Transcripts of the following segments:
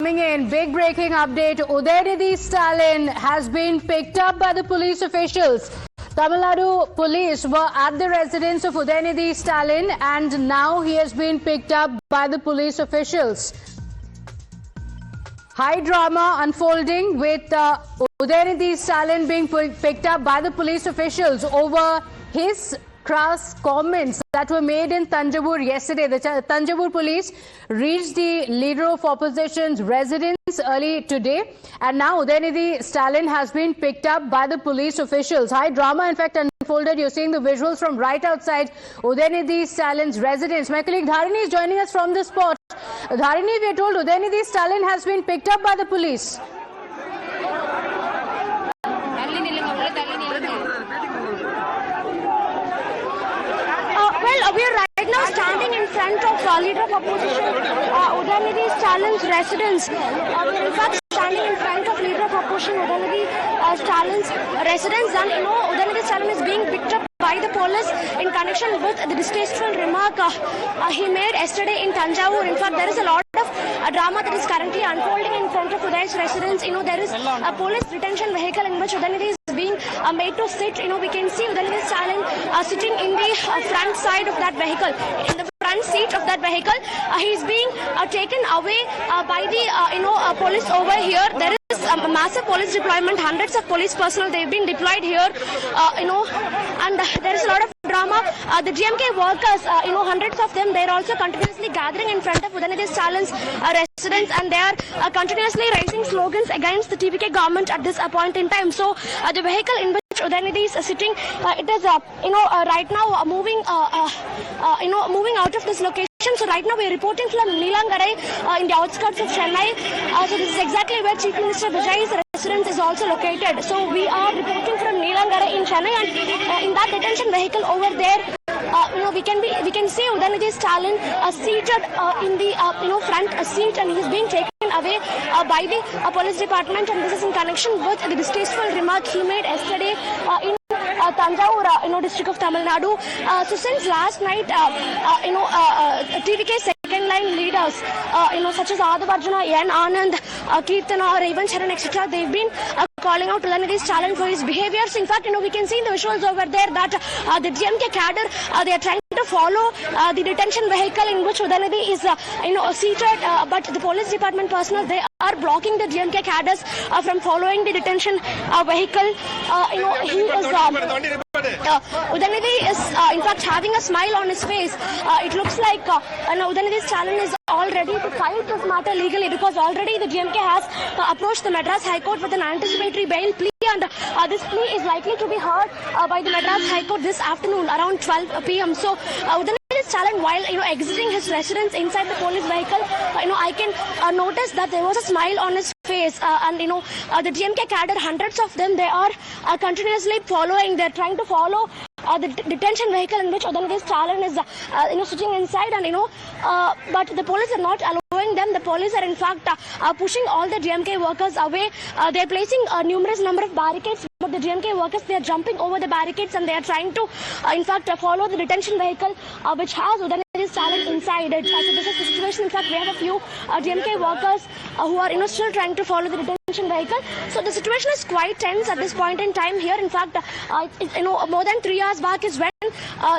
coming in. Big breaking update. Udhayanidhi Stalin has been picked up by the police officials. Tamil Nadu police were at the residence of Udhayanidhi Stalin and now he has been picked up by the police officials. High drama unfolding with Udhayanidhi Stalin being picked up by the police officials over his crass comments that were made in Thanjavur yesterday. The Thanjavur police reached the leader of opposition's residence early today, and now Udhayanidhi Stalin has been picked up by the police officials. High drama, in fact, unfolded. You're seeing the visuals from right outside Udhayanidhi Stalin's residence. My colleague Dharini is joining us from the spot. Dharini, we are told Udhayanidhi Stalin has been picked up by the police. Well, we are right now standing in front of leader of opposition Udhayanidhi Stalin's residence. We are in fact standing in front of leader of opposition Udhayanidhi Stalin's residence, and Udhayanidhi Stalin is being picked up by the police in connection with the distasteful remark he made yesterday in Thanjavur. In fact, there is a lot of drama that is currently unfolding in front of Uday's residence. There is a police detention vehicle in which Udhayanidhi is being made to sit. We can see Udhayanidhi Stalin sitting in the front side of that vehicle. In the front seat of that vehicle, he is being taken away by the police over here. There is a massive police deployment, hundreds of police personnel, they've been deployed here, and there is a lot of drama. The GMK workers, hundreds of them, they're also continuously gathering in front of Udhayanidhi Stalin's residence, and they are continuously raising slogans against the TVK government at this point in time. So the vehicle in which Udhayanidhi is sitting, it is right now moving out of this location. So right now we are reporting from Neelangarai in the outskirts of Chennai. So this is exactly where Chief Minister Vijay's residence is also located. So we are reporting from Neelangarai in Chennai, and in that detention vehicle over there, we can see Udhayanidhi Stalin seated in the front seat, and he is being taken away by the police department, and this is in connection with the distasteful remark he made yesterday in Thanjavur, district of Tamil Nadu. So since last night, TVK second line leaders, such as Adhavarjuna, N. Anand, Kirtana, or even Sharan, etc., they've been calling out Udhayanidhi Stalin for his behaviors. In fact, we can see in the visuals over there that the GMK cadre, they are trying to follow the detention vehicle in which Udhayanidhi is seated, but the police department personnel, they are blocking the GMK cadres from following the detention vehicle. He is Udhayanidhi is in fact having a smile on his face. It looks like Udhayanidhi Stalin is all ready to fight this matter legally, because already the GMK has approached the Madras High Court with an anticipatory bail plea, and this plea is likely to be heard by the Madras High Court this afternoon around 12 p.m. So Udhayanidhi Stalin, while exiting his residence inside the police vehicle, I can notice that there was a smile on his face, and the GMK cadre, hundreds of them, they are continuously following. They're trying to follow the detention vehicle in which Udhayanidhi Stalin is sitting inside, and but the police are not allowing them. The police are in fact pushing all the GMK workers away. They're placing a numerous number of barricades, but the GMK workers, they are jumping over the barricades, and they are trying to in fact follow the detention vehicle which has Udhayanidhi Stalin inside it. So this is the situation. In fact, we have a few GMK workers who are still trying to follow the detention vehicle. So the situation is quite tense at this point in time here. In fact, more than 3 hours back is when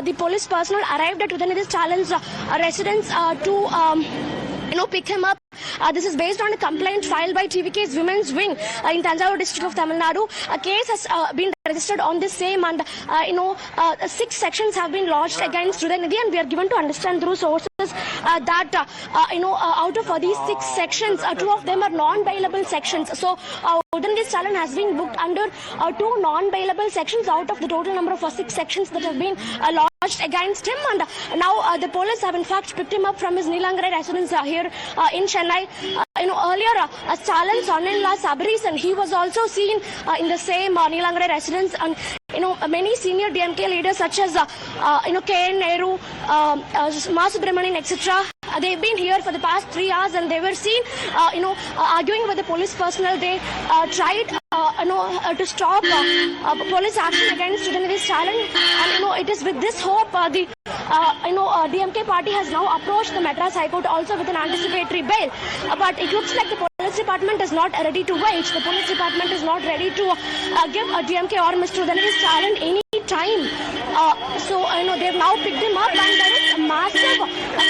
the police personnel arrived at Udhayanidhi Stalin's residence to pick him up. This is based on a complaint filed by TVK's Women's Wing in Thanjavur district of Tamil Nadu. A case has been registered on this same, and 6 sections have been lodged against Udhayanidhi, and we are given to understand through sources that out of these 6 sections, 2 of them are non-bailable sections. So Udhayanidhi Stalin has been booked under 2 non-bailable sections out of the total number of 6 sections that have been lodged against him, and now the police have in fact picked him up from his Neelangarai residence here in Chennai. Earlier, Stalin's son-in-law Sabris, and he was also seen in the same Neelangarai residence, and many senior DMK leaders such as K.N. Nehru, Subramanian, etc. They've been here for the past 3 hours, and they were seen arguing with the police personnel. They tried to stop police action against Udhayanidhi Stalin, and it is with this hope the DMK party has now approached the Madras High Court also with an anticipatory bail. But it looks like the police department is not ready to wait. The police department is not ready to give DMK or Mr. Udhayanidhi Stalin any time. They've now picked him up, and there is a massive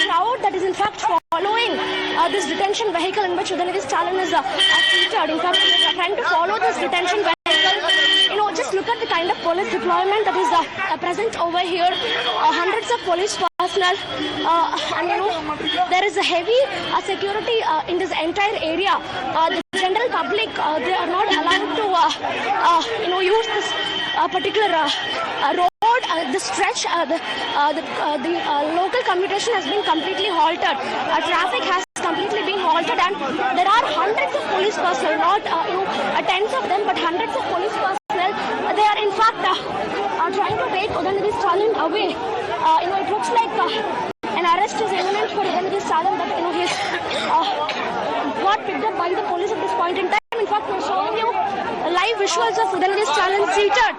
crowd that is in fact following this detention vehicle in which Udhayanidhi Stalin is seated. In fact, they are trying to follow this detention vehicle. Just look at the kind of police deployment that is present over here. Hundreds of police personnel, and there is a heavy security in this entire area. The general public, they are not allowed to use this particular road. The stretch, the local commutation has been completely halted. Traffic has completely been halted, and there are hundreds of police personnel, not tens of them, but hundreds of police personnel. They are in fact trying to take Udhayanidhi Stalin away. It looks like an arrest is imminent for Udhayanidhi Stalin, but he's got picked up by the police at this point in time. In fact, we're showing you live visuals of Udhayanidhi Stalin seated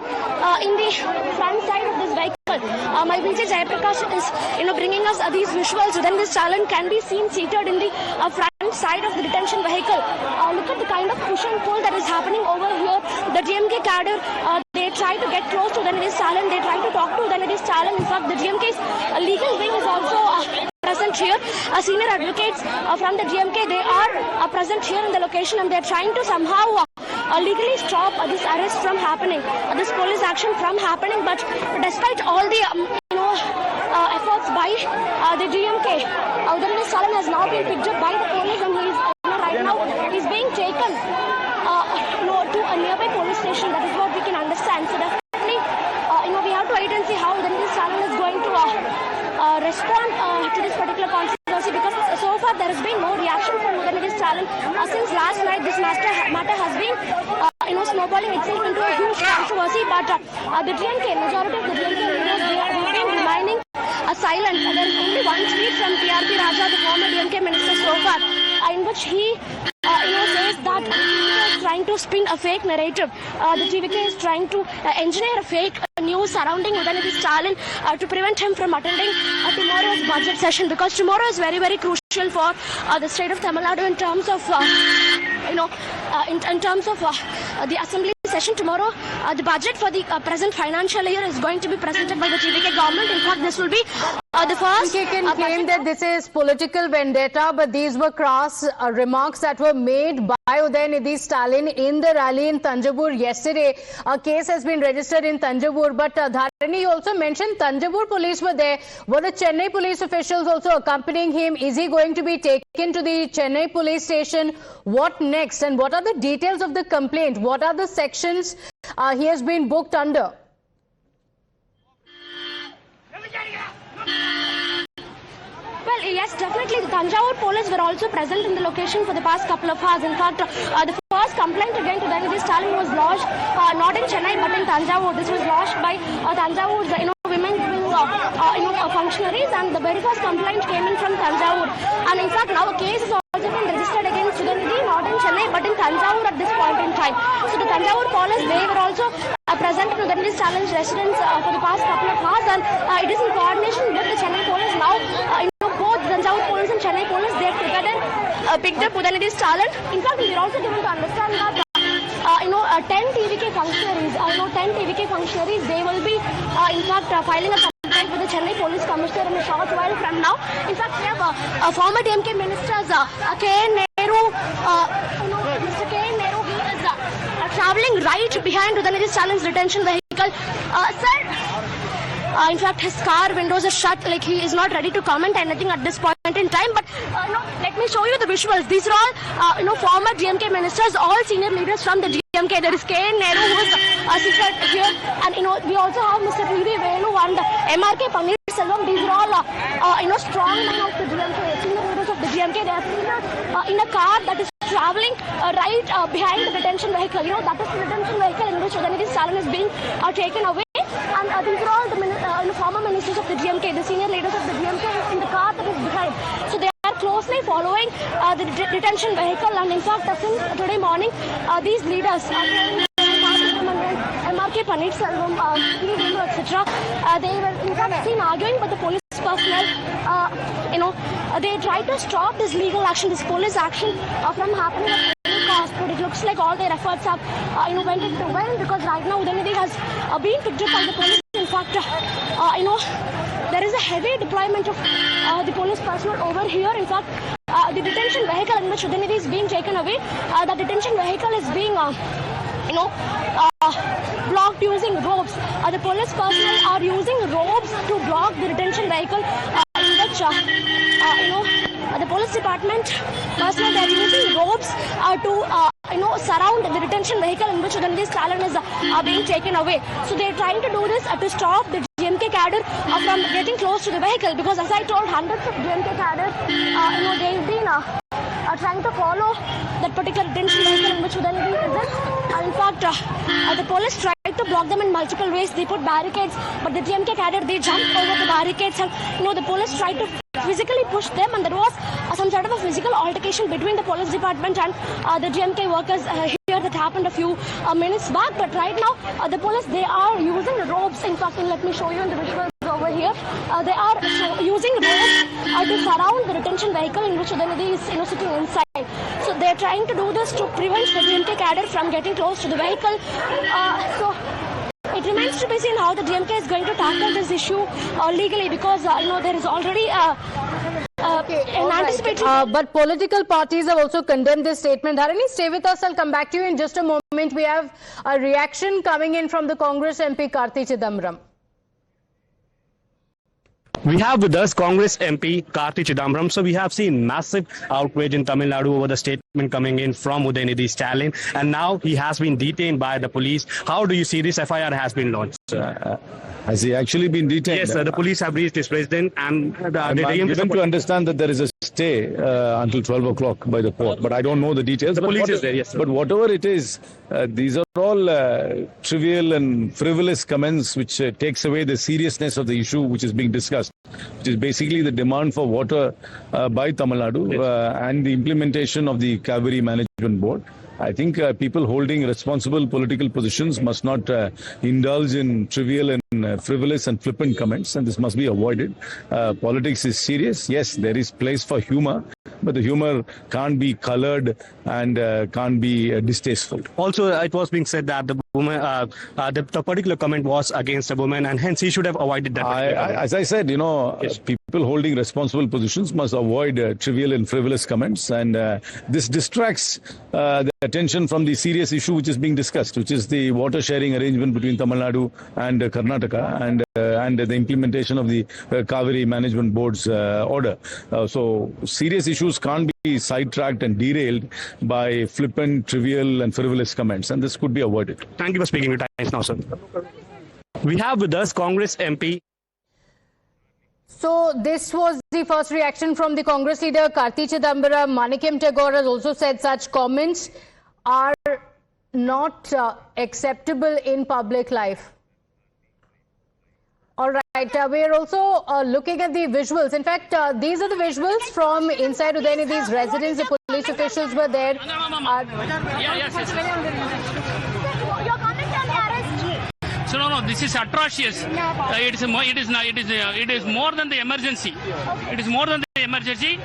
in the front side of this vehicle. My vijay is bringing us these visuals. Udhayanidhi Stalin can be seen seated in the front side of the detention vehicle. Look at the kind of push and pull that is happening over here. The DMK cadre, they try to get close to Udhayanidhi Stalin. They try to talk to Udhayanidhi Stalin. In fact, the DMK's legal wing is also present here. Senior advocates from the DMK, they are present here in the location, and they are trying to somehow legally stop this arrest from happening, this police action from happening. But despite all the efforts by the DMK, Udhayanidhi Stalin has now been picked up by the police, and he is right now he's being taken to a nearby police station. That is what we can understand. So definitely, we have to wait and see how Udhayanidhi Stalin is going to respond to this particular controversy, because so far there has been no reaction from Udhayanidhi Stalin. Since last night, this matter has been snowballing itself into a huge controversy. But the DMK, majority of the DMK leaders, they have been remaining silent. There is only one tweet from TRP Raja, the former DMK minister, so far, in which he says that the TVK is trying to spin a fake narrative. The TVK is trying to engineer a fake news surrounding Udhayanidhi Stalin to prevent him from attending tomorrow's budget session, because tomorrow is very, very crucial for the state of Tamil Nadu in terms of in terms of the assembly session tomorrow. The budget for the present financial year is going to be presented by the TVK government. In fact, this will be the first. You can claim that this is political vendetta, but these were crass remarks that were made by Udhayanidhi Stalin in the rally in Thanjavur yesterday. A case has been registered in Thanjavur, but Dharani also mentioned Thanjavur police were there. Were the Chennai police officials also accompanying him? Is he going to be taken to the Chennai police station? What next? And what are the details of the complaint? What are the sections he has been booked under? Well, yes, definitely. The Thanjavur police were also present in the location for the past couple of hours. In fact, the first complaint against Udhayanidhi Stalin was lodged not in Chennai but in Thanjavur. This was lodged by Thanjavur's women functionaries, and the very first complaint came in from Thanjavur. And in fact, now a case is also been registered against Udhayanidhi, not in Chennai but in Thanjavur at this point in time. So the Thanjavur police, they were also present in Udhayanidhi Stalin's residence for the past couple of hours, and it is in coordination with the Chennai police now. Both Thanjavur police and Chennai police, they have prepared and picked up Udhayanidhi Stalin. In fact, we are also given to understand that 10 TVK functionaries, 10 TVK functionaries, they will be in fact filing a complaint with the Chennai police commissioner in a short while from now. In fact, we have former DMK ministers K. Nehru, Mr. K. Nehru, he is travelling right behind Udhayanidhi Stalin's detention vehicle. Sir, in fact, his car windows are shut, like he is not ready to comment anything at this point in time. But let me show you the visuals. These are all former DMK ministers, all senior leaders from the DMK. There is K. Nehru who is seated here, and we also have Mr. P.V. Venu and MRK Paneerselvam. These are all strong men of the DMK, senior leaders of the DMK. They are seated in a car that is travelling right behind the detention vehicle. That is the detention vehicle in which Udhayanidhi Stalin is being taken away. And these are all the former ministers of the DMK, the senior leaders of the DMK in the car that is behind. So they are closely following the detention vehicle, and in fact, since today morning, these leaders, MRK Paneerselvam, etc., they were in fact seen arguing with the police personnel, they try to stop this legal action, this police action from happening at any cost. But it looks like all their efforts have, went into well, because right now Udhayanidhi has been picked up by the police. In fact, there is a heavy deployment of the police personnel over here. In fact, the detention vehicle in which Udhayanidhi is being taken away, the detention vehicle is being, blocked using ropes. The police personnel are using ropes to block the detention vehicle in which, the police department personnel, they are using ropes to surround the detention vehicle in which Udhayanidhi Stalin is being taken away. So they are trying to do this to stop the DMK cadre from getting close to the vehicle, because as I told, hundreds of DMK cadres, they've been trying to follow that particular detention vehicle in which Udhayanidhi is in. In fact, the police tried to block them in multiple ways. They put barricades, but the DMK cadre, they jumped over the barricades, and the police tried to physically push them, and there was some sort of a physical altercation between the police department and the DMK workers here that happened a few minutes back. But right now, the police, they are using ropes. In fact, let me show you in the visuals over here. They are using ropes to surround the detention vehicle in which Udhayanidhi is sitting inside. So they are trying to do this to prevent the DMK cadre from getting close to the vehicle. So it remains to be seen how the DMK is going to tackle this issue legally, because there is already an anticipatory. But political parties have also condemned this statement. Dharani, stay with us. I'll come back to you in just a moment. We have a reaction coming in from the Congress MP Karti Chidambaram. We have with us Congress MP Karti Chidambaram. So we have seen massive outrage in Tamil Nadu over the statement coming in from Udhayanidhi Stalin, and now he has been detained by the police. How do you see this? F.I.R. has been launched. Has he actually been detained? Yes, the police have reached his president, and I'm given to understand that there is a stay until 12 o'clock by the court, but I don't know the details. The police is there, yes. But whatever it is, these are all trivial and frivolous comments which takes away the seriousness of the issue which is being discussed, which is basically the demand for water by Tamil Nadu and the implementation of the Kaveri Management Board. I think people holding responsible political positions must not indulge in trivial and frivolous and flippant comments, and this must be avoided. Politics is serious. Yes, there is place for humor, but the humor can't be colored and can't be distasteful. Also, it was being said that the woman, the particular comment was against a woman, and hence he should have avoided that. As I said, yes. People holding responsible positions must avoid trivial and frivolous comments, and this distracts the attention from the serious issue which is being discussed, which is the water sharing arrangement between Tamil Nadu and Karnataka, and the implementation of the Kaveri Management Board's order. So serious issues can't be sidetracked and derailed by flippant, trivial and frivolous comments, and this could be avoided. Thank you for speaking with us now, sir. We have with us Congress MP. So this was the first reaction from the Congress leader Karti Chidambaram. Manikem Tagore has also said such comments are not acceptable in public life. All right, we are also looking at the visuals. In fact, these are the visuals from inside Udhayanidhi's residence. The police officials were there. Your comment on the arrest? So no, this is atrocious. It is more than the emergency. It is more than the emergency. Go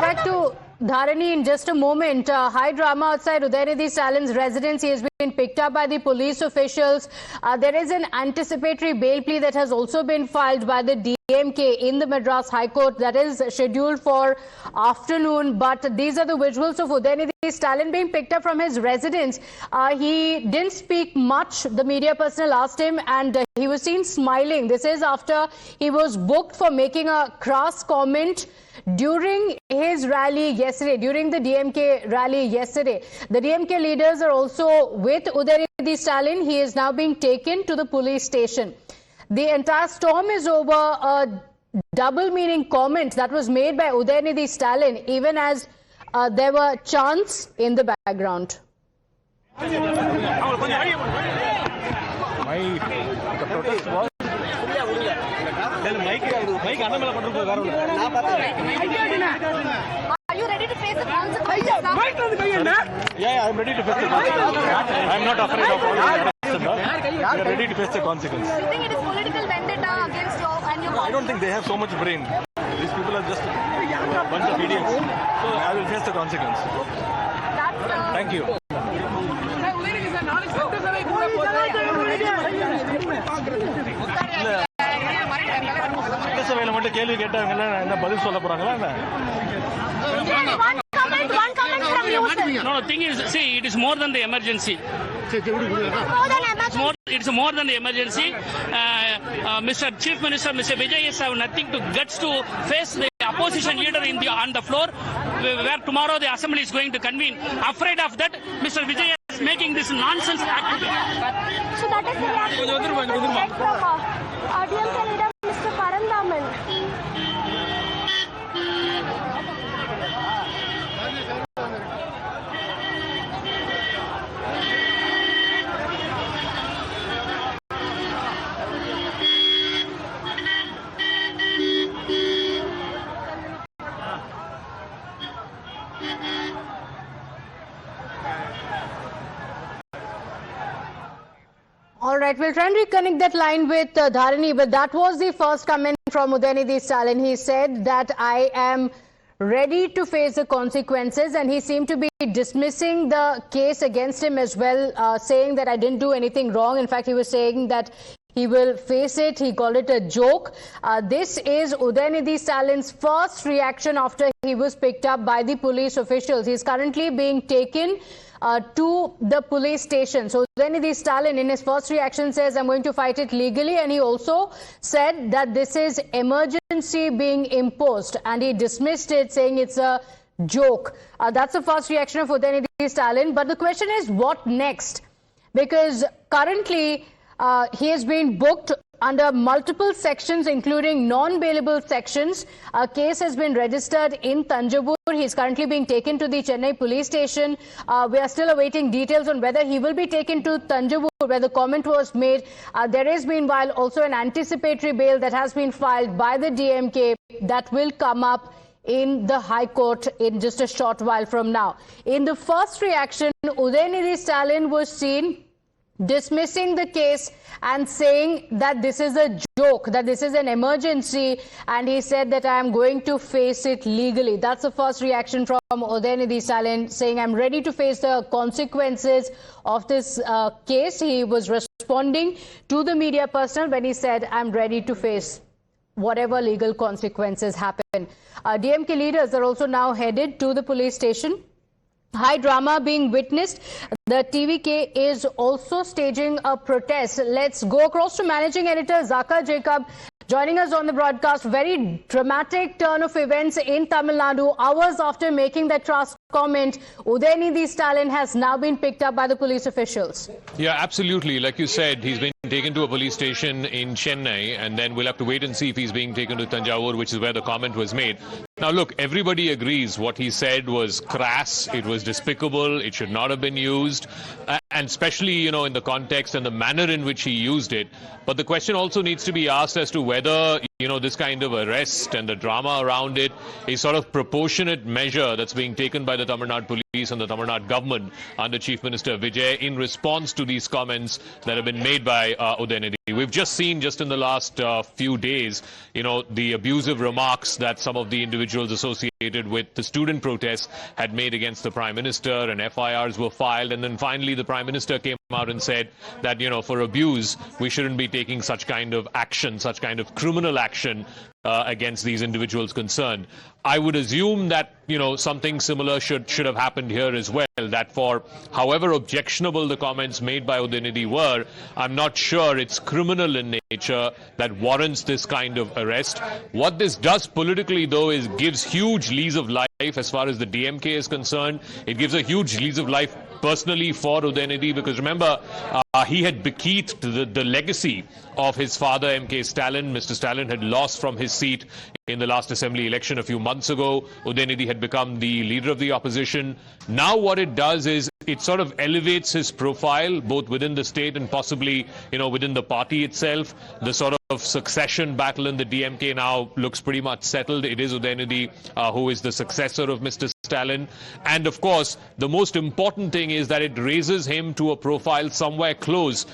back to Dharani in just a moment. High drama outside Udhayanidhi Stalin's residence. He has been picked up by the police officials. There is an anticipatory bail plea that has also been filed by the DMK in the Madras High Court that is scheduled for afternoon. But these are the visuals of Udhayanidhi Stalin being picked up from his residence. He didn't speak much. The media personnel asked him, and he was seen smiling. This is after he was booked for making a crass comment during his rally yesterday, during the DMK rally yesterday. The DMK leaders are also with Udhayanidhi Stalin. He is now being taken to the police station. The entire storm is over a double meaning comment that was made by Udhayanidhi Stalin, even as there were chants in the background. My the protest was. Are you ready to face the consequences now? Yeah, I'm ready to face the consequences. I'm not afraid of all the we are ready to face the consequences. Do you think it is political vendetta against you and your I don't think they have so much brain. These people are just a bunch of idiots. So I will face the consequence. Thank you. சட்டசபையில மட்டும் கேள்வி கேட்டாங்கன்னா என்ன பதில் சொல்ல போறாங்களா என்ன? One comment from you, sir. No, the thing is, see, it is more than the emergency. It's more than the emergency. Mr. Chief Minister, Mr. Vijay has have nothing to guts to face the opposition leader on the floor, where tomorrow the assembly is going to convene. Afraid of that, Mr. Vijay is making this nonsense activity. So that is the reaction from DMK leader Mr. Parandaman. All right, we'll try and reconnect that line with Dharani, but that was the first comment from Udhayanidhi Stalin. He said that I am ready to face the consequences, and he seemed to be dismissing the case against him as well, saying that I didn't do anything wrong. In fact, he was saying that he will face it. He called it a joke. This is Udhayanidhi Stalin's first reaction after he was picked up by the police officials. He's currently being taken to the police station. So Udhayanidhi Stalin, in his first reaction, says, I'm going to fight it legally. And he also said that this is emergency being imposed. And he dismissed it, saying it's a joke. That's the first reaction of Udhayanidhi Stalin. But the question is, what next? Because currently, he has been booked under multiple sections, including non-bailable sections. A case has been registered in Thanjavur. He's currently being taken to the Chennai police station. We are still awaiting details on whether he will be taken to Thanjavur, where the comment was made. There is, meanwhile, also an anticipatory bail that has been filed by the DMK that will come up in the High Court in just a short while from now. In the first reaction, Udhayanidhi Stalin was seen dismissing the case and saying that this is a joke, that this is an emergency, and he said that I am going to face it legally. That's the first reaction from Udhayanidhi Stalin, saying I'm ready to face the consequences of this case. He was responding to the media personnel when he said, I'm ready to face whatever legal consequences happen. DMK leaders are also now headed to the police station. High drama being witnessed. The TVK is also staging a protest. Let's go across to managing editor Zaka Jacob, joining us on the broadcast. Very dramatic turn of events in Tamil Nadu. Hours after making that trust comment, Udhayanidhi Stalin has now been picked up by the police officials. Yeah, absolutely. Like you said, he's been taken to a police station in Chennai, and then we'll have to wait and see if he's being taken to Thanjavur, which is where the comment was made. Now, look, everybody agrees what he said was crass, it was despicable, it should not have been used, and especially, you know, in the context and the manner in which he used it. But the question also needs to be asked as to whether, you know, this kind of arrest and the drama around it is sort of proportionate measure that's being taken by the Tamil Nadu police and the Tamil Nadu government under Chief Minister Vijay in response to these comments that have been made by Udhayanidhi. We've just seen just in the last few days, you know, the abusive remarks that some of the individuals associated with the student protests had made against the Prime Minister, and F.I.Rs were filed. And then finally the Prime Minister came out and said that, you know, for abuse, we shouldn't be taking such kind of action, such kind of criminal action against these individuals concerned. I would assume that, you know, something similar should have happened here as well, that for however objectionable the comments made by Udhayanidhi were, I'm not sure it's criminal in nature that warrants this kind of arrest. What this does politically, though, is gives huge lease of life as far as the DMK is concerned. It gives a huge lease of life personally for Udhayanidhi, because remember, he had bequeathed the legacy of his father, M.K. Stalin. Mr. Stalin had lost from his seat in the last assembly election a few months ago. Udhayanidhi had become the leader of the opposition. Now what it does is it sort of elevates his profile, both within the state and possibly, within the party itself. The sort of succession battle in the DMK now looks pretty much settled. It is Udhayanidhi who is the successor of Mr. Stalin. And of course, the most important thing is that it raises him to a profile somewhere close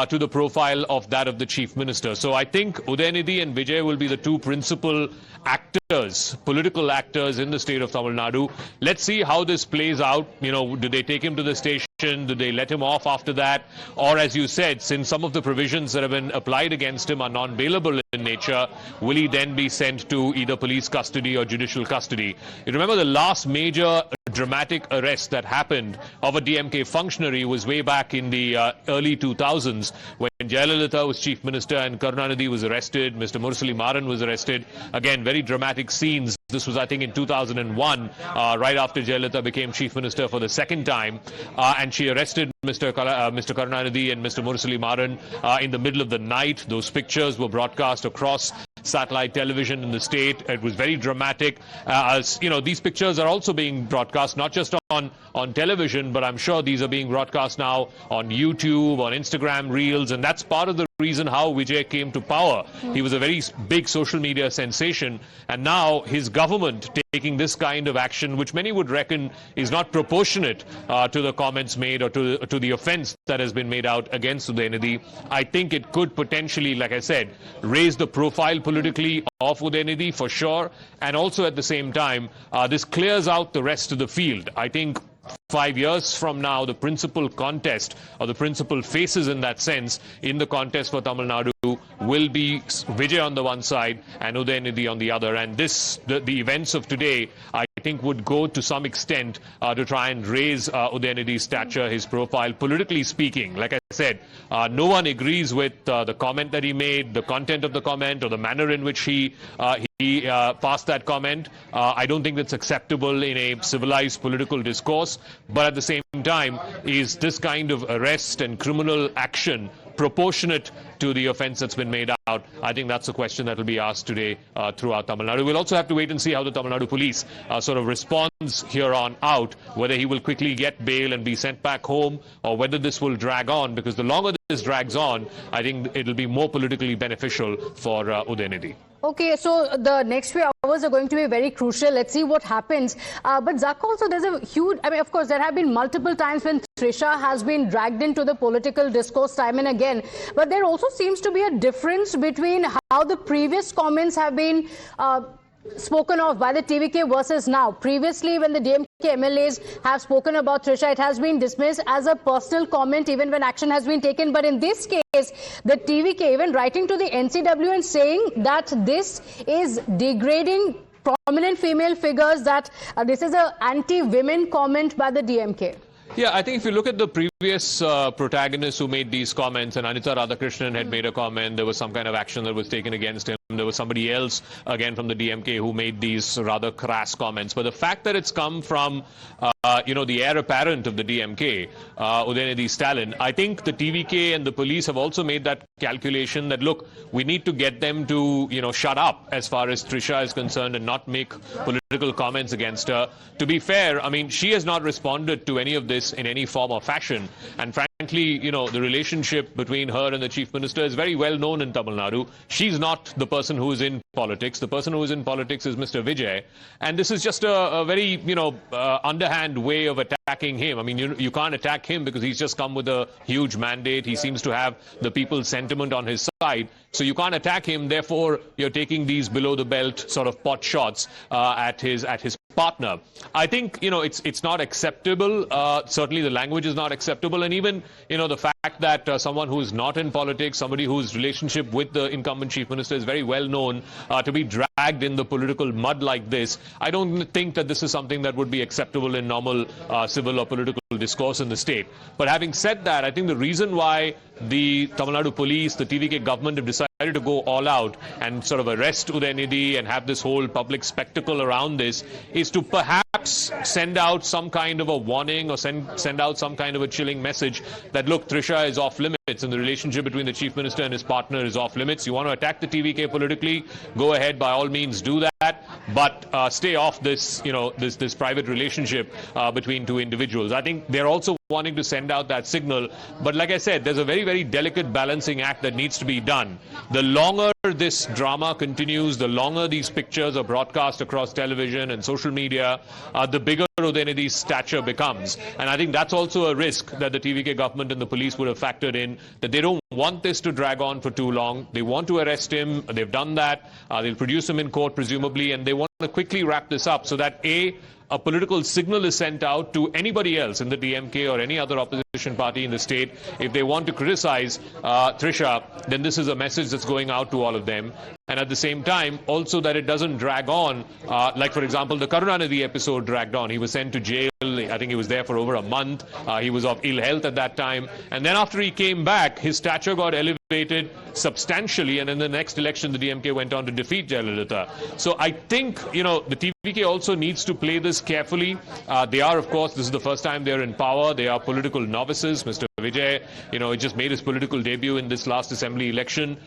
to the profile of that of the chief minister. So I think Udhayanidhi and Vijay will be the two principal actors, political actors in the state of Tamil Nadu. Let's see how this plays out. Do they take him to the station? Do they let him off after that? Or, as you said, since some of the provisions that have been applied against him are non-bailable in nature, will he then be sent to either police custody or judicial custody? You remember the last major dramatic arrest that happened of a DMK functionary was way back in the early 2000s when Jayalalitha was chief minister and Karunanidhi was arrested. Mr. Murali Maran was arrested. Again, very dramatic scenes. This was, I think, in 2001, right after Jayalalitha became chief minister for the second time. And she arrested Mr. Karunanidhi and Mr. Murali Maran in the middle of the night. Those pictures were broadcast across satellite television in the state. It was very dramatic. These pictures are also being broadcast, not just on television, but I'm sure these are being broadcast now on YouTube, on Instagram Reels, and that's part of the reason how Vijay came to power. He was a very big social media sensation, and now his government taking this kind of action, which many would reckon is not proportionate to the comments made or to the offense that has been made out against Udhayanidhi. I think it could potentially, like I said, raise the profile politically of Udhayanidhi for sure, and also at the same time, this clears out the rest of the field. I think 5 years from now, the principal contest or the principal faces in that sense in the contest for Tamil Nadu will be Vijay on the one side and Udhayanidhi on the other. And the events of today, I think, would go to some extent to try and raise Udhayanidhi's stature, his profile, politically speaking. Like I said, no one agrees with the comment that he made, the content of the comment, or the manner in which he passed that comment. I don't think that's acceptable in a civilized political discourse. But at the same time, is this kind of arrest and criminal action proportionate to the offense that's been made out? I think that's a question that will be asked today throughout Tamil Nadu. We'll also have to wait and see how the Tamil Nadu police sort of responds here on out, whether he will quickly get bail and be sent back home, or whether this will drag on, because the longer this drags on, I think it'll be more politically beneficial for Udhayanidhi. Okay, so the next few hours are going to be very crucial. Let's see what happens. But Zak, also there's a huge, of course, there have been multiple times when Trisha has been dragged into the political discourse time and again. But there also seems to be a difference between how the previous comments have been spoken of by the TVK versus now. Previously, when the DMK MLAs have spoken about Trisha, it has been dismissed as a personal comment even when action has been taken. But in this case, the TVK even writing to the NCW and saying that this is degrading prominent female figures, that this is an anti-women comment by the DMK. Yeah, I think if you look at the previous protagonists who made these comments, and Anita Radhakrishnan had made a comment, there was some kind of action that was taken against him. There was somebody else, again from the DMK, who made these rather crass comments. But the fact that it's come from, the heir apparent of the DMK, Udhayanidhi Stalin, I think the TVK and the police have also made that calculation that, look, we need to get them to, shut up as far as Trisha is concerned and not make political comments against her. To be fair, she has not responded to any of this in any form or fashion. And frankly, the relationship between her and the chief minister is very well known in Tamil Nadu. She's not the person who is in politics. The person who is in politics is Mr. Vijay. And this is just a very, underhand way of attacking him. You can't attack him because he's just come with a huge mandate. He seems to have the people's sentiment on his side. So you can't attack him. Therefore, you're taking these below the belt sort of pot shots at his partner. I think, it's not acceptable. Certainly the language is not acceptable. And even, the fact that someone who is not in politics, somebody whose relationship with the incumbent chief minister is very well known, to be dragged in the political mud like this, I don't think that this is something that would be acceptable in normal civil or political discourse in the state. But having said that, I think the reason why the Tamil Nadu police, the TVK government have decided to go all out and sort of arrest Udhayanidhi and have this whole public spectacle around this is to perhaps perhaps send out some kind of a warning or send out some kind of a chilling message that, look, Trisha is off limits and the relationship between the Chief Minister and his partner is off limits. You want to attack the TVK politically? Go ahead, by all means do that, but stay off this, this private relationship between two individuals. I think they're also wanting to send out that signal, but like I said, there's a very, very delicate balancing act that needs to be done. The longer this drama continues, the longer these pictures are broadcast across television and social media, the bigger Udhayanidhi's stature becomes. And I think that's also a risk that the TVK government and the police would have factored in, that they don't want this to drag on for too long. They want to arrest him. They've done that. They'll produce him in court, presumably, and they want to quickly wrap this up so that a political signal is sent out to anybody else in the DMK or any other opposition party in the state. If they want to criticize Trisha, then this is a message that's going out to all of them. And at the same time, also that it doesn't drag on, like, for example, the Karunanidhi episode dragged on. He was sent to jail. I think he was there for over a month. He was of ill health at that time. And then after he came back, his stature got elevated substantially. And in the next election, the DMK went on to defeat Jayalalitha. So I think, the TVK also needs to play this carefully. They are, of course, this is the first time they're in power. They are political novices. Mr. Vijay, he just made his political debut in this last assembly election.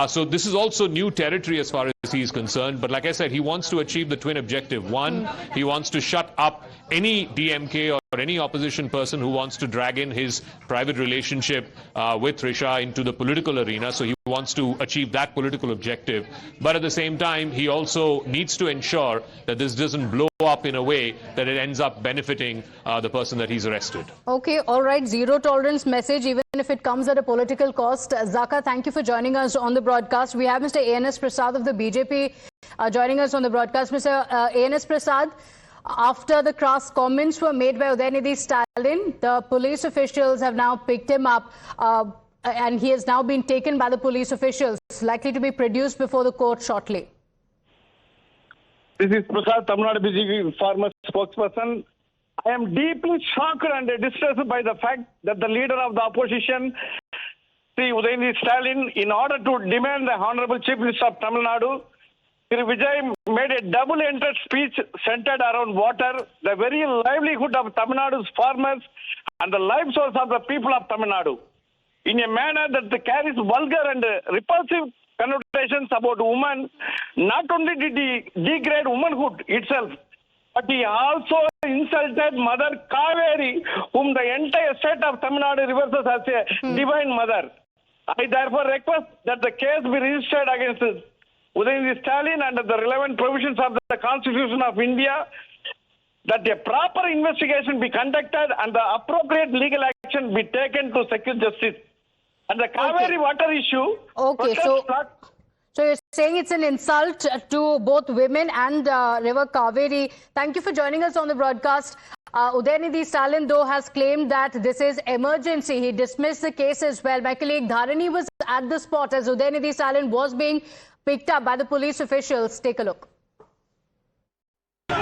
So this is also new territory as far as he's concerned. But like I said, he wants to achieve the twin objective. One, he wants to shut up any DMK or any opposition person who wants to drag in his private relationship with Trisha into the political arena. So he wants to achieve that political objective. But at the same time, he also needs to ensure that this doesn't blow up in a way that it ends up benefiting the person that he's arrested. Okay, all right. Zero tolerance message, even if it comes at a political cost. Zaka, thank you for joining us on the broadcast. We have Mr. A.N.S. Prasad of the BJP joining us on the broadcast. Mr. A.N.S. Prasad, after the crass comments were made by Udhayanidhi Stalin, the police officials have now picked him up and he has now been taken by the police officials, likely to be produced before the court shortly. This is Prasad, Tamil Nadu BJP former spokesperson. I am deeply shocked and distressed by the fact that the leader of the opposition, Sri Udhayanidhi Stalin, in order to demand the Honorable Chief Minister of Tamil Nadu, Sri Vijay made a double-ended speech centered around water, the very livelihood of Tamil Nadu's farmers and the life source of the people of Tamil Nadu, in a manner that carries vulgar and repulsive connotations about women. Not only did he degrade womanhood itself, but he also insulted Mother Kaveri, whom the entire state of Tamil Nadu reverses as a divine mother. I therefore request that the case be registered against Udhayanidhi Stalin under the relevant provisions of the Constitution of India, that a proper investigation be conducted and the appropriate legal action be taken to secure justice. And the Kaveri water issue... Okay, so you're saying it's an insult to both women and River Kaveri. Thank you for joining us on the broadcast. Udhayanidhi Stalin, though, has claimed that this is emergency. He dismissed the case as well. My colleague Dharani was at the spot as Udhayanidhi Stalin was being picked up by the police officials. Take a look. Sir,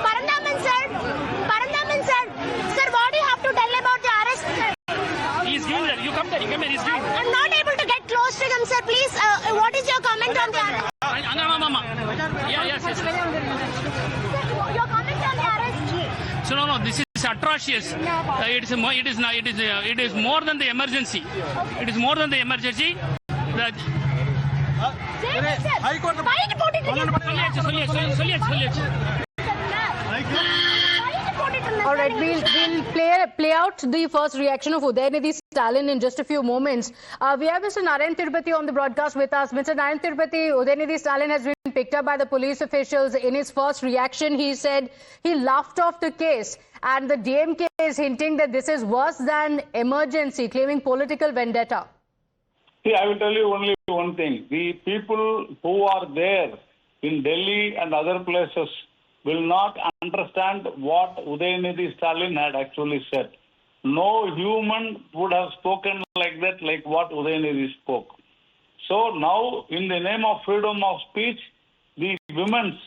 Parandaman sir, what do you have to tell about the arrest? He's giving there. You come there. He's giving there. I'm not able to get close to them, sir. Please, what is your comment on the arrest? Yes. Your comment on the arrest? So no, this is atrocious. It is more than the emergency. It is more than the emergency. All right, we'll play out the first reaction of Udhayanidhi Stalin in just a few moments. We have Mr. Narayan Tirupati on the broadcast with us. Mr. Narayan Tirupati, Udhayanidhi Stalin has been picked up by the police officials. In his first reaction, he said he laughed off the case. And the DMK is hinting that this is worse than emergency, claiming political vendetta. See, I will tell you only one thing. The people who are there in Delhi and other places will not understand what Udhayanidhi Stalin had actually said. No human would have spoken like that, like what Udhayanidhi spoke. So now, in the name of freedom of speech, the women's...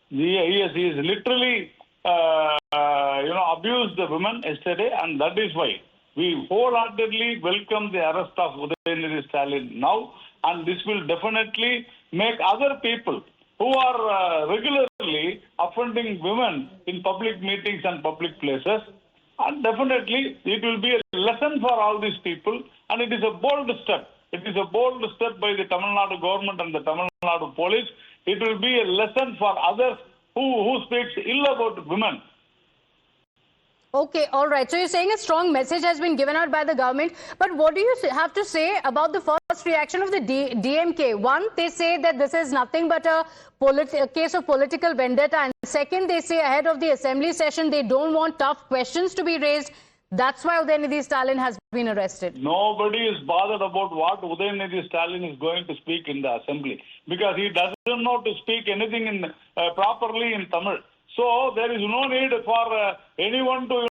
he is literally, abused the women yesterday, and that is why we wholeheartedly welcome the arrest of Udhayanidhi Stalin now, and this will definitely make other people who are regularly offending women in public meetings and public places. And definitely, it will be a lesson for all these people, and it is a bold step. It is a bold step by the Tamil Nadu government and the Tamil Nadu police. It will be a lesson for others who speaks ill about women. Okay, all right. So you're saying a strong message has been given out by the government. But what do you have to say about the first reaction of the DMK? One, they say that this is nothing but a case of political vendetta. And second, they say ahead of the assembly session, they don't want tough questions to be raised. That's why Udhayanidhi Stalin has been arrested. Nobody is bothered about what Udhayanidhi Stalin is going to speak in the assembly, because he doesn't know to speak anything properly in Tamil. So there is no need for anyone to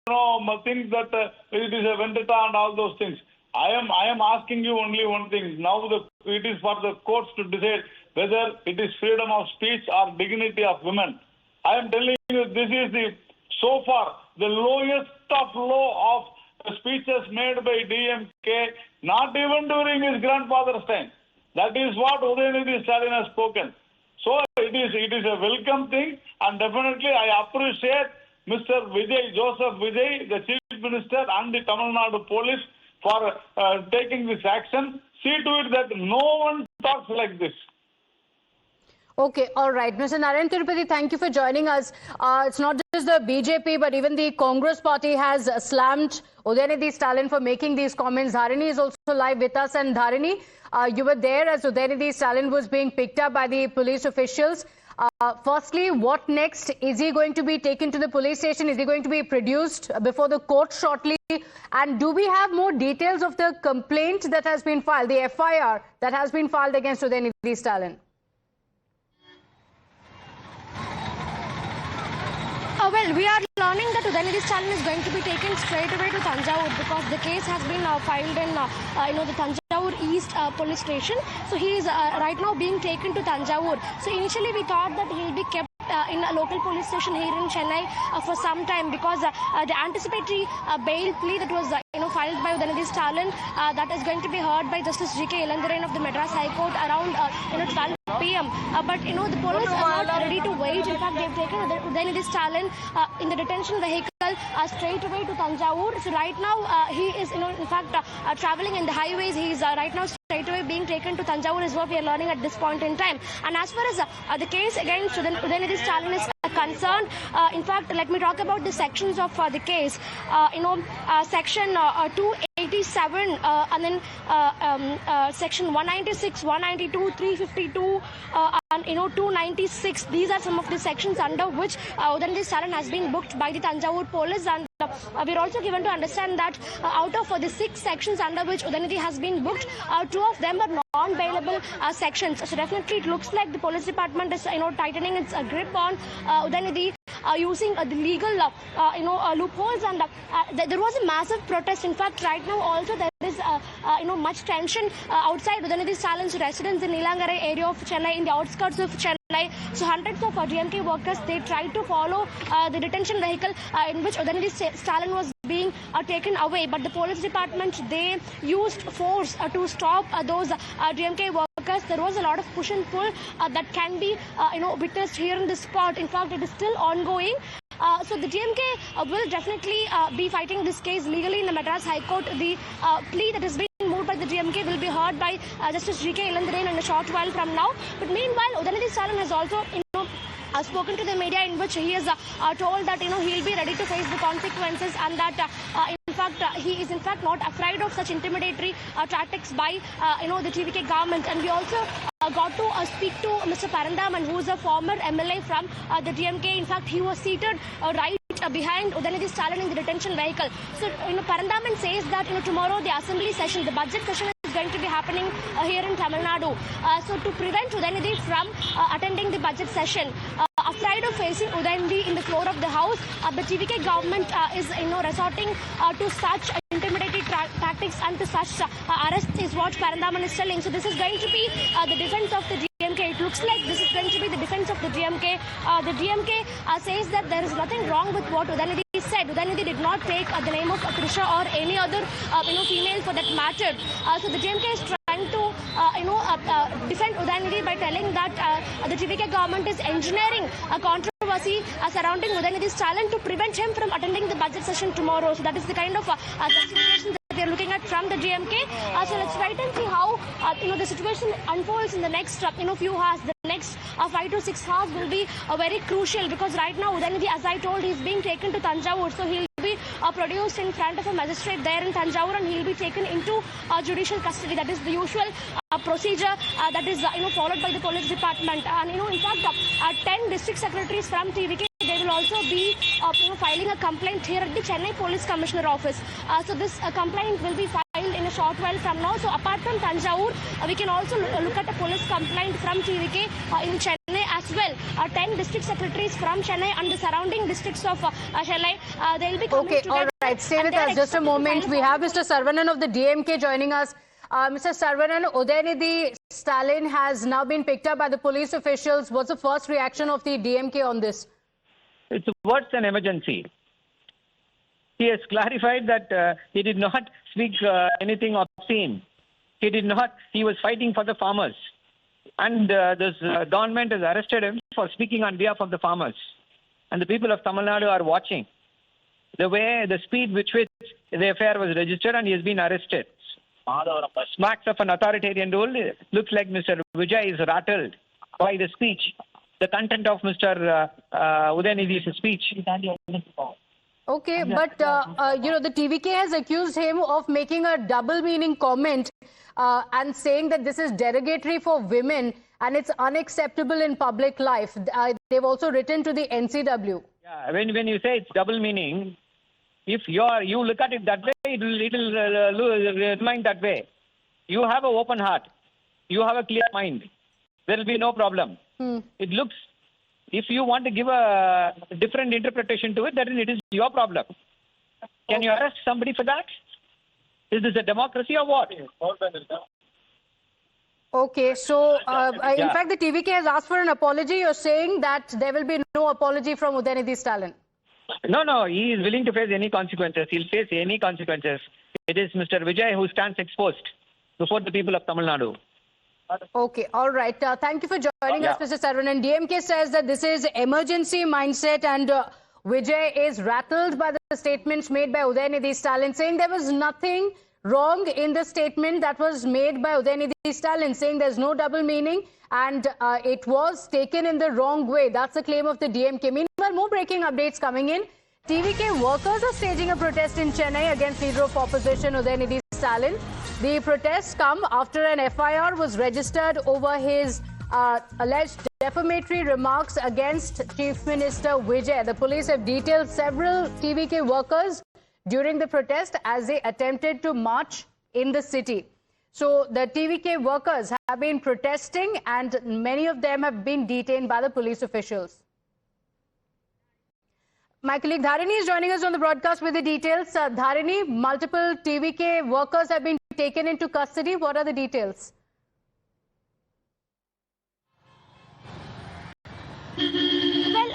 think that it is a vendetta and all those things. I am asking you only one thing. Now it is for the courts to decide whether it is freedom of speech or dignity of women. I am telling you, this is so far the lowest of low of speeches made by DMK, not even during his grandfather's time. That is what Udhayanidhi Stalin has spoken. So it is a welcome thing, and definitely I appreciate Mr. Vijay, Joseph Vijay, the Chief Minister and the Tamil Nadu Police for taking this action. See to it that no one talks like this. Okay, all right. Mr. Narayan Tirupati, thank you for joining us. It's not just the BJP, but even the Congress party has slammed Udhayanidhi Stalin for making these comments. Dharini is also live with us. And Dharini, you were there as Udhayanidhi Stalin was being picked up by the police officials. Firstly, what next? Is he going to be taken to the police station? Is he going to be produced before the court shortly? And do we have more details of the complaint that has been filed, the F.I.R. that has been filed against Udhayanidhi Stalin? Well, we are learning that Udhayanidhi Stalin is going to be taken straight away to Thanjavur because the case has been filed in the Thanjavur East police station. So he is right now being taken to Thanjavur. So initially we thought that he will be kept in a local police station here in Chennai for some time because the anticipatory bail plea that was filed by Udhayanidhi Stalin that is going to be heard by Justice G.K. Ilandaran of the Madras High Court around 12 p.m. But the police are not ready to wait. In fact, they've taken Udhayanidhi Stalin in the detention vehicle straight away to Thanjavur. So right now he is in fact traveling in the highways. He is right now straight away being taken to Thanjavur is what we are learning at this point in time. And as far as the case against Udhayanidhi Stalin is concerned, in fact, let me talk about the sections of the case. Section 287 and then section 196, 192, 352 and 296. These are some of the sections under which Udhayanidhi Stalin has been booked by the Thanjavur police, and we're also given to understand that out of the 6 sections under which Udhayanidhi has been booked, 2 of them are non-bailable sections. So definitely it looks like the police department is tightening its grip on Udhayanidhi using the legal loopholes, and there was a massive protest. In fact, right now also there is much tension outside Udhayanidhi Stalin's residence in Nilangare area of Chennai, in the outskirts of Chennai. So hundreds of DMK workers, they tried to follow the detention vehicle in which Udhayanidhi Stalin was being taken away, but the police department, they used force to stop those DMK workers. There was a lot of push and pull that can be witnessed here in this spot. In fact, it is still ongoing. So the DMK will definitely be fighting this case legally in the Madras High Court. The plea that is being moved by the DMK will be heard by Justice G.K. Ilandaran in a short while from now. But meanwhile, Udhayanidhi Stalin has also spoken to the media in which he has told that he'll be ready to face the consequences, and that in fact he is in fact not afraid of such intimidatory tactics by the TVK government. And we also got to speak to Mr. Parandaman, who is a former MLA from the DMK. In fact, he was seated right behind Udhayanidhi Stalin in the detention vehicle. So Parandaman says that tomorrow the assembly session, the budget session, is going to be happening here in Tamil Nadu. So to prevent Udhayanidhi from attending the budget session, afraid of facing Udhayanidhi in the floor of the house, the TVK government is resorting to such intimidatory tactics and to such arrests is what Parandaman is telling. So this is going to be the defense of the DMK. It looks like this is going to be the defense of the DMK. The DMK says that there is nothing wrong with what Udhayanidhi said. Udhayanidhi did not take the name of Trisha or any other female for that matter. So the DMK is trying to defend Udhayanidhi by telling that the TVK government is engineering a controversy surrounding Udhayanidhi Stalin to prevent him from attending the budget session tomorrow. So that is the kind of justification that they are looking at from the DMK. So let's wait and see how the situation unfolds in the next few hours. The next 5 to 6 hours will be very crucial, because right now Udhayanidhi, as I told, is being taken to Thanjavur. So he'll be produced in front of a magistrate there in Thanjavur, and he'll be taken into judicial custody. That is the usual procedure that is followed by the police department. And in fact, 10 district secretaries from TVK, they will also be filing a complaint here at the Chennai Police Commissioner office. So this complaint will be filed in a short while from now. So apart from Thanjavur, we can also look at a police complaint from TVK in Chennai as well. 10 district secretaries from Chennai and the surrounding districts of Chennai, they'll be coming together. All right, stay with us just a moment. We have Mr. Saravanan of the DMK joining us. Mr. Saravanan, Udhayanidhi Stalin has now been picked up by the police officials. What's the first reaction of the DMK on this? It's worse than emergency. He has clarified that he did not speak anything obscene. He did not. He was fighting for the farmers. And this government has arrested him for speaking on behalf of the farmers. And the people of Tamil Nadu are watching the speed with which the affair was registered, and he has been arrested. Smacks of an authoritarian rule. Looks like Mr. Vijay is rattled by the speech, the content of Mr. Udhayanidhi's speech. Okay, but the TVK has accused him of making a double-meaning comment and saying that this is derogatory for women and it's unacceptable in public life. They've also written to the NCW. Yeah, when you say it's double meaning, if you look at it that way, it will remain that way. You have an open heart. You have a clear mind. There will be no problem. It looks, if you want to give a different interpretation to it, then it is your problem. Can you arrest somebody for that? Is this a democracy or what? Okay, so in fact, the TVK has asked for an apology. You're saying that there will be no apology from Udhayanidhi Stalin? No, he is willing to face any consequences. He'll face any consequences. It is Mr. Vijay who stands exposed before the people of Tamil Nadu. Okay, all right. Thank you for joining us, Mr. Saravanan. DMK says that this is emergency mindset, and Vijay is rattled by the statements made by Udhayanidhi Stalin, saying there was nothing wrong in the statement that was made by Udhayanidhi Stalin, saying there's no double meaning and it was taken in the wrong way. That's the claim of the DMK. Meanwhile, more breaking updates coming in. TVK workers are staging a protest in Chennai against Leader of Opposition Udhayanidhi Stalin. The protests come after an F.I.R. was registered over his alleged defamatory remarks against Chief Minister Vijay. The police have detailed several TVK workers during the protest as they attempted to march in the city. So the TVK workers have been protesting, and many of them have been detained by the police officials. My colleague Dharini is joining us on the broadcast with the details. Dharini, multiple TVK workers have been taken into custody. What are the details? Well,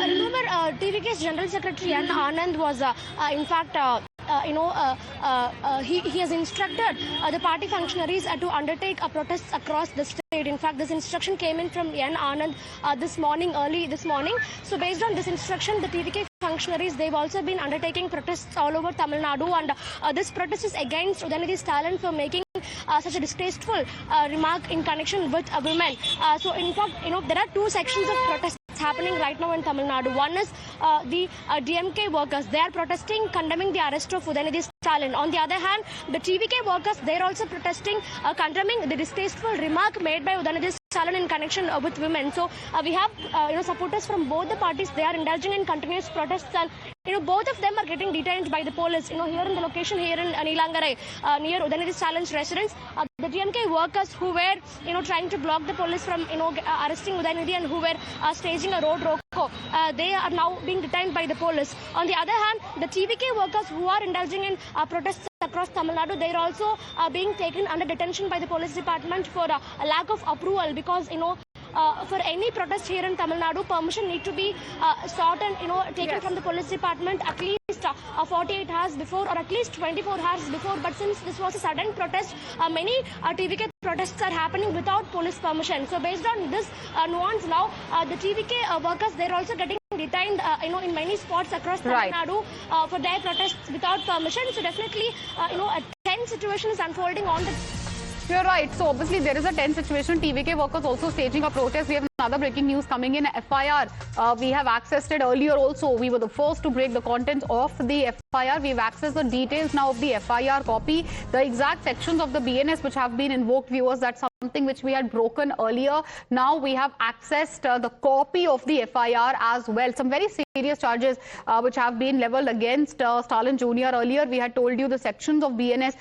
remember TVK's General Secretary N. Anand was, in fact, he has instructed the party functionaries to undertake protests across the state. In fact, this instruction came in from N. Anand early this morning. So based on this instruction, the TVK functionaries, they've also been undertaking protests all over Tamil Nadu, and this protest is against Udhayanidhi Stalin for making such a distasteful remark in connection with women. So in fact, there are two sections of protests happening right now in Tamil Nadu. One is the DMK workers. They are protesting, condemning the arrest of Udhayanidhi Stalin. On the other hand, the TVK workers, they are also protesting, condemning the distasteful remark made by Udhayanidhi Stalin in connection with women. So we have supporters from both the parties. They are indulging in continuous protests, and both of them are getting detained by the police. Here in the location here in Nilangarai, near Udhayanidhi Stalin's residence, the DMK workers who were trying to block the police from arresting Udhayanidhi and who were staging a road roko, they are now being detained by the police. On the other hand, the TVK workers who are indulging in protests across Tamil Nadu, they are also being taken under detention by the police department for a lack of approval, because for any protest here in Tamil Nadu, permission need to be sought and taken from the police department at least 48 hours before or at least 24 hours before. But since this was a sudden protest, many TVK protests are happening without police permission. So based on this nuance now, the TVK workers, they're also getting detained in many spots across Tamil Nadu for their protests without permission. So definitely a tense situation is unfolding on the... You're right. So obviously there is a tense situation. TVK workers also staging a protest. We have another breaking news coming in. F.I.R. We have accessed it earlier also. We were the first to break the contents of the F.I.R. We've accessed the details now of the F.I.R. copy. The exact sections of the BNS which have been invoked, viewers, that's something which we had broken earlier. Now we have accessed the copy of the F.I.R. as well. Some very serious charges which have been leveled against Stalin Jr. Earlier, we had told you the sections of BNS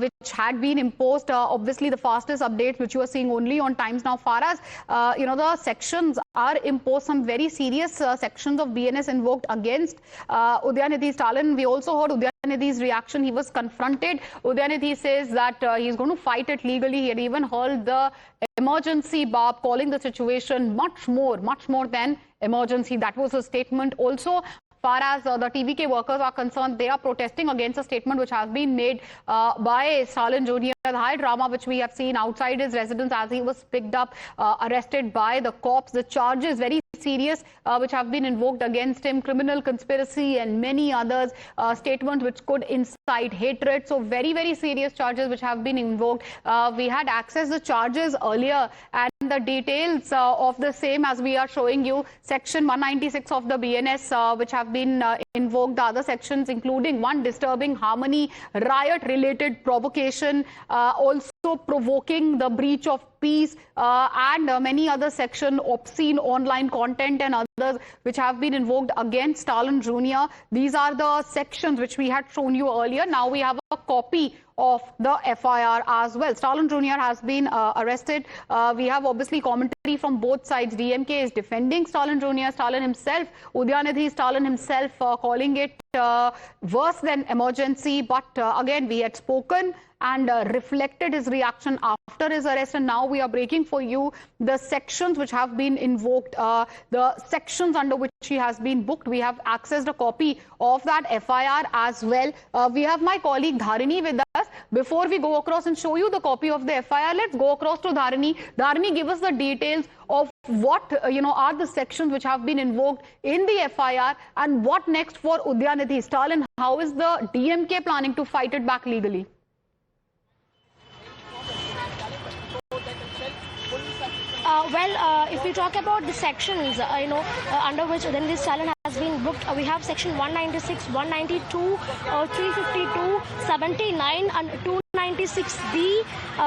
which had been imposed. Obviously, the fastest updates which you are seeing only on Times Now. Far as the sections are imposed, some very serious sections of BNS invoked against Udhayanidhi Stalin. We also heard Udhayanidhi's reaction. He was confronted. Udhayanidhi says that he's going to fight it legally. He had even hurled the emergency barb, calling the situation much more than emergency. That was a statement. Also, far as the TVK workers are concerned, they are protesting against a statement which has been made by Stalin Jr. The high drama which we have seen outside his residence as he was picked up, arrested by the cops. The charges very serious which have been invoked against him, criminal conspiracy and many others, statements which could incite hatred. So very serious charges which have been invoked. We had accessed the charges earlier and the details of the same as we are showing you. Section 196 of the BNS which have been invoked. The other sections including one, disturbing harmony, riot related provocation, also provoking the breach of peace, and many other sections, obscene online content and others which have been invoked against Stalin Jr. These are the sections which we had shown you earlier. Now we have a copy of the F.I.R. as well. Stalin Jr. has been arrested. We have obviously commentary from both sides. DMK is defending Stalin Jr., Stalin himself, Udhayanidhi Stalin himself calling it worse than emergency. But again, we had spoken and reflected his reaction after his arrest, and now we are breaking for you the sections which have been invoked, the sections under which he has been booked. We have accessed a copy of that F.I.R. as well. We have my colleague Dharini with us. Before we go across and show you the copy of the F.I.R., let's go across to Dharini. Dharini, give us the details of what are the sections which have been invoked in the F.I.R. and what next for Udhayanidhi Stalin. How is the DMK planning to fight it back legally? If we talk about the sections, under which Udhayanidhi Stalin has been booked, we have section 196, 192, 352, 79 and 296D,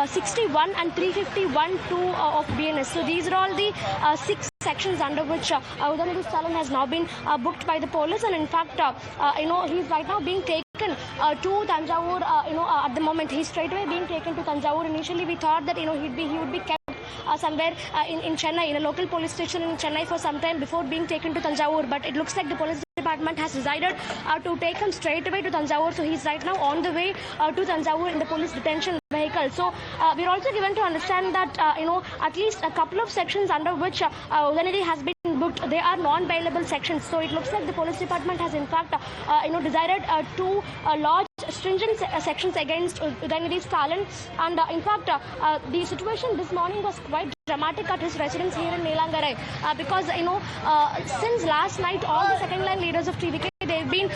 61 and 351-2 of BNS. So these are all the 6 sections under which Udhayanidhi Stalin has now been booked by the police, and in fact, he's right now being taken to Thanjavur. At the moment, he's straight away being taken to Thanjavur. Initially, we thought that he would be kept somewhere in Chennai, in a local police station in Chennai for some time before being taken to Thanjavur. But it looks like the police department has decided to take him straight away to Thanjavur. So he's right now on the way to Thanjavur in the police detention vehicle. So we're also given to understand that at least a couple of sections under which Udhayanidhi has been booked, they are non-bailable sections. So it looks like the police department has in fact decided to lodge stringent sections against Udhayanidhi Stalin. And in fact, the situation this morning was quite dramatic at his residence here in Nelangarai, because since last night all the second line leaders of TVK, they've been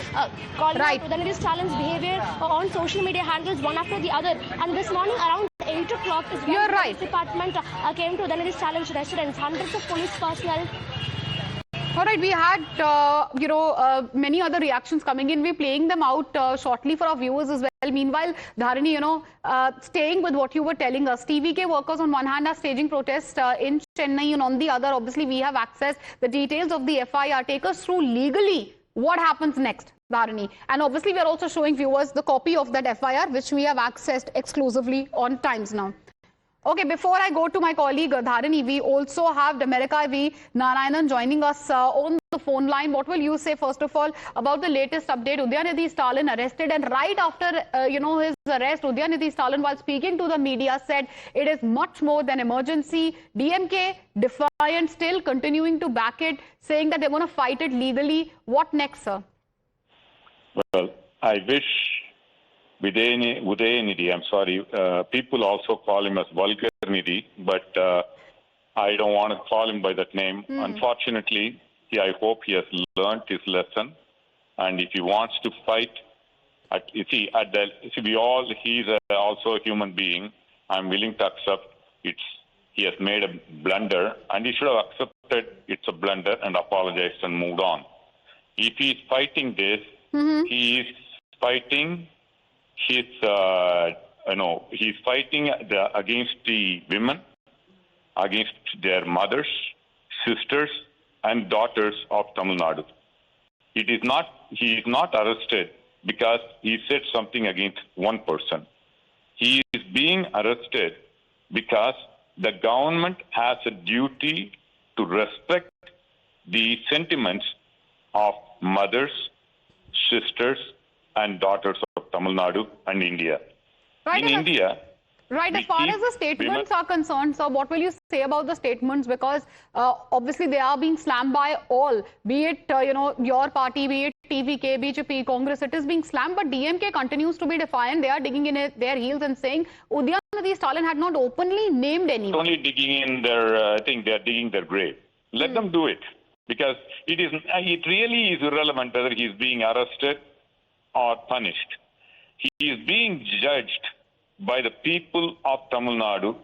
calling out Udhayanidhi Stalin's behavior on social media handles one after the other. And this morning around 8 o'clock is when the police department came to Udhayanidhi Stalin's residence. Hundreds of police personnel. All right, we had, many other reactions coming in. We're playing them out shortly for our viewers as well. Meanwhile, Dharini, staying with what you were telling us, TVK workers on one hand are staging protests in Chennai, and on the other, obviously, we have accessed the details of the F.I.R. Take us through legally what happens next, Dharini. And obviously, we are also showing viewers the copy of that F.I.R. which we have accessed exclusively on Times Now. Okay, before I go to my colleague Dharani, we also have Dhamerika V. Narayanan joining us on the phone line. What will you say, first of all, about the latest update? Udhayanidhi Stalin arrested, and right after, his arrest, Udhayanidhi Stalin, while speaking to the media, said it is much more than emergency. DMK defiant, still continuing to back it, saying that they're going to fight it legally. What next, sir? Well, I wish Udhayanidhi, I'm sorry, people also call him as Vulgar Nidhi, but I don't want to call him by that name. Unfortunately, I hope he has learned his lesson, and if he wants to fight, he's also a human being. I'm willing to accept he has made a blunder, and he should have accepted it's a blunder and apologized and moved on. If he's fighting this, he is fighting he's fighting against the women, against their mothers, sisters, and daughters of Tamil Nadu. He is not arrested because he said something against one person. He is being arrested because the government has a duty to respect the sentiments of mothers, sisters, and daughters of Tamil Nadu and India. Right, as far as the statements are concerned, sir, what will you say about the statements? Because obviously they are being slammed by all, be it, your party, be it TVK, BJP, Congress, it is being slammed, but DMK continues to be defiant. They are digging in their heels and saying Udhayanidhi Stalin had not openly named anyone. Only digging in I think they are digging their grave. Let them do it, because it really is irrelevant whether he is being arrested or punished. He is being judged by the people of Tamil Nadu,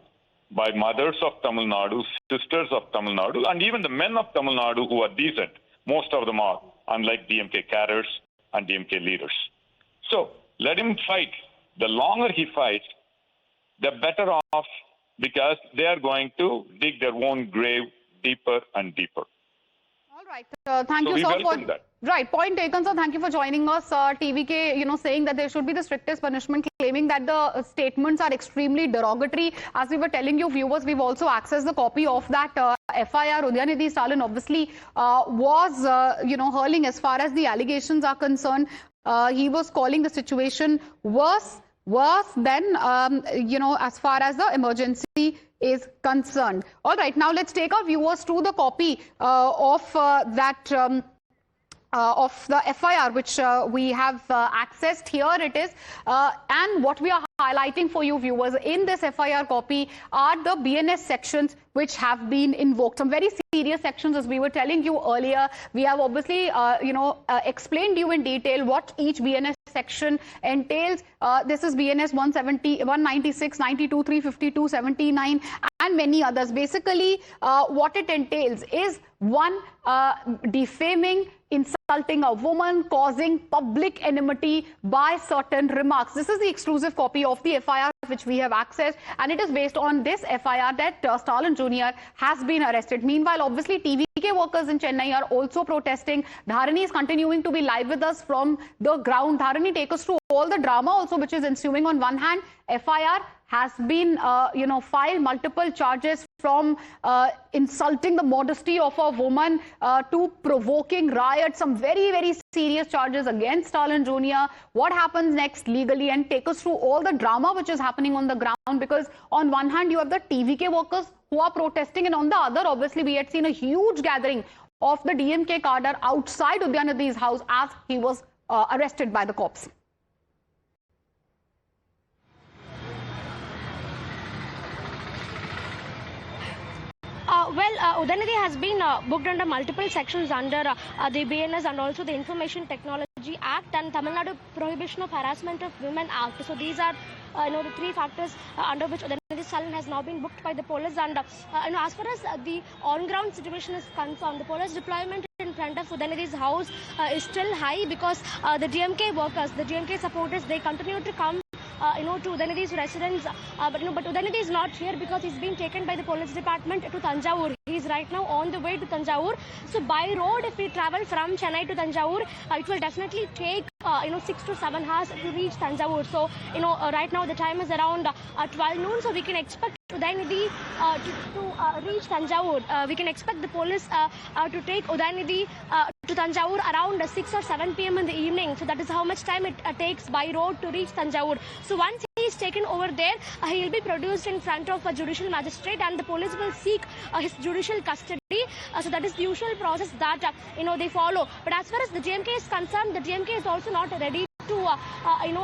by mothers of Tamil Nadu, sisters of Tamil Nadu, and even the men of Tamil Nadu who are decent. Most of them are, unlike DMK carriers and DMK leaders. So let him fight. The longer he fights, the better off, because they are going to dig their own grave deeper and deeper. All right. Thank you, sir, for that. Right, point taken, sir. Thank you for joining us. TVK, saying that there should be the strictest punishment, claiming that the statements are extremely derogatory. As we were telling you, viewers, we've also accessed the copy of that F.I.R. Udhayanidhi Stalin obviously was, hurling as far as the allegations are concerned. He was calling the situation worse than, as far as the emergency is concerned. All right, now let's take our viewers to the copy of that of the F.I.R. which we have accessed. Here it is, and what we are highlighting for you viewers in this F.I.R. copy are the BNS sections which have been invoked. Some very serious sections, as we were telling you earlier. We have obviously, explained you in detail what each BNS section entails. This is BNS 170, 196, 92, 352, 79, and many others. Basically, what it entails is one, defaming, insulting a woman, causing public enmity by certain remarks. This is the exclusive copy of the F.I.R. which we have accessed, and it is based on this F.I.R. that Stalin Jr. has been arrested. Meanwhile, obviously, TVK workers in Chennai are also protesting. Dharani is continuing to be live with us from the ground. Dharani, take us through all the drama also which is ensuing. On one hand, F.I.R. has been, filed multiple charges, from insulting the modesty of a woman to provoking riots, some very, very serious charges against Stalin Jr. What happens next legally? And take us through all the drama which is happening on the ground, because on one hand, you have the TVK workers who are protesting, and on the other, obviously, we had seen a huge gathering of the DMK cadre outside Udhayanidhi's house as he was arrested by the cops. Udhayanidhi has been booked under multiple sections under the BNS and also the Information Technology Act and Tamil Nadu Prohibition of Harassment of Women Act. So these are, the three factors under which Udhayanidhi Stalin has now been booked by the police. And as far as the on-ground situation is concerned, the police deployment in front of Udhayanidhi's house is still high, because the DMK workers, the DMK supporters, they continue to come to Udhayanidhi's residence, but Udhayanidhi is not here because he's been taken by the police department to Thanjavur. He's right now on the way to Thanjavur. So by road, if we travel from Chennai to Thanjavur, it will definitely take 6 to 7 hours to reach Thanjavur. So right now the time is around 12 noon, so we can expect Udhayanidhi to reach Thanjavur. We can expect the police to take Udhayanidhi to Thanjavur around 6 or 7 p.m. in the evening. So that is how much time it takes by road to reach Thanjavur. So once he is taken over there, he will be produced in front of a judicial magistrate, and the police will seek his judicial custody. So that is the usual process that they follow. But as far as the JMK is concerned, the JMK is also not ready to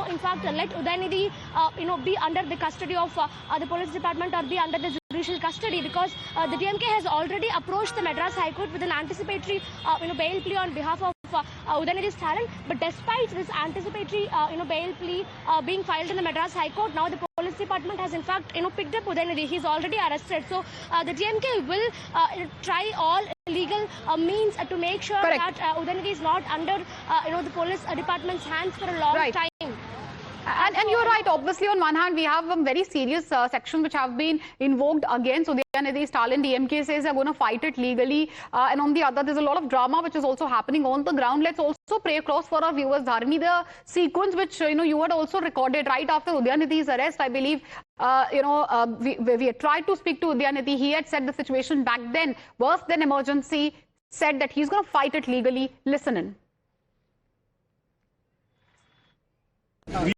in fact let Udhayanidhi be under the custody of the police department or be under the judicial custody, because the DMK has already approached the Madras High Court with an anticipatory bail plea on behalf of Udhayanidhi Stalin. But despite this anticipatory bail plea being filed in the Madras High Court, now the police department has in fact picked up Udhayanidhi. He's already arrested. So the DMK will try all legal means to make sure that Udhayanidhi is not under the police department's hands for a long time. And you're right. Obviously, on one hand, we have very serious sections which have been invoked against Udhayanidhi Stalin. DMK says they're going to fight it legally. And on the other, there's a lot of drama which is also happening on the ground. Let's also pray across for our viewers. Dharani, the sequence which you had also recorded right after Udhayanidhi's arrest, I believe, we had tried to speak to Udhayanidhi. He had said the situation back then, worse than emergency, said that he's going to fight it legally. Listen in.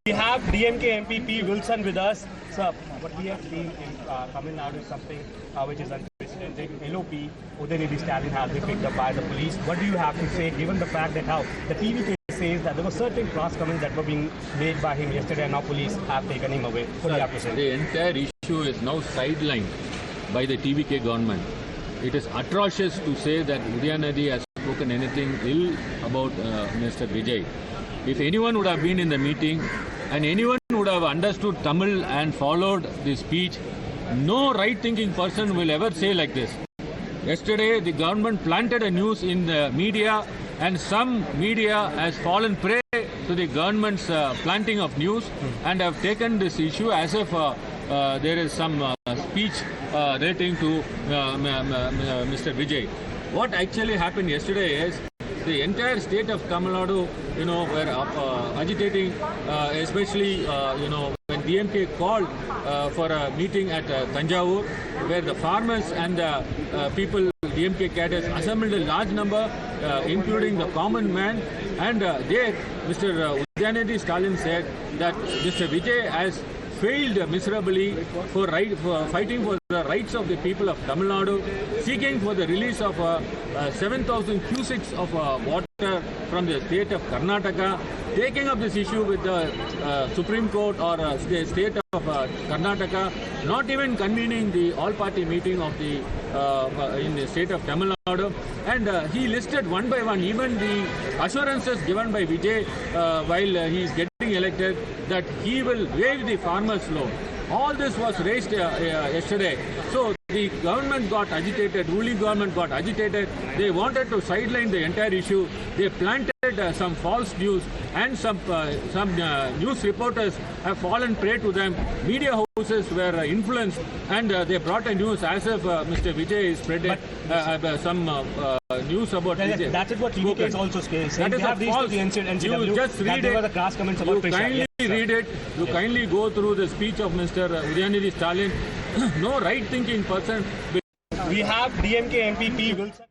We have DMK MP P. Wilson with us. Sir, what we have seen in Tamil Nadu is something which is unprecedented. LOP, Udhayanidhi Stalin, has been picked up by the police. What do you have to say, given the fact that how the TVK says that there were certain cross comments that were being made by him yesterday and now police have taken him away? What do you have to say? The entire issue is now sidelined by the TVK government. It is atrocious to say that Udhayanidhi has spoken anything ill about Mr. Vijay. If anyone would have been in the meeting and anyone would have understood Tamil and followed the speech, no right-thinking person will ever say like this. Yesterday, the government planted a news in the media, and some media has fallen prey to the government's planting of news and have taken this issue as if there is some speech relating to Mr. Vijay. What actually happened yesterday is the entire state of Tamil Nadu, were agitating, especially, when DMK called for a meeting at Thanjavur, where the farmers and the people, DMK cadres, assembled a large number, including the common man, and there, Mr. Udhayanidhi Stalin said that Mr. Vijay has failed miserably for fighting for the rights of the people of Tamil Nadu, seeking for the release of 7,000 cusics of water from the state of Karnataka, taking up this issue with the Supreme Court or the state of Karnataka, not even convening the all-party meeting of the in the state of Tamil Nadu, and he listed one by one even the assurances given by Vijay while he is getting elected that he will waive the farmers' loan. All this was raised yesterday. So the government got agitated, ruling government got agitated. They wanted to sideline the entire issue. They planted some false news, and some news reporters have fallen prey to them. Media houses were influenced, and they brought a news as if Mr. Vijay is spreading some news about Vijay. That's what TVK is also saying. That is a false. You just read it. The cross comments about you kindly read it. You kindly go through the speech of Mr. Udhayanidhi Stalin. No right-thinking person. We have DMK MP P. Wilson.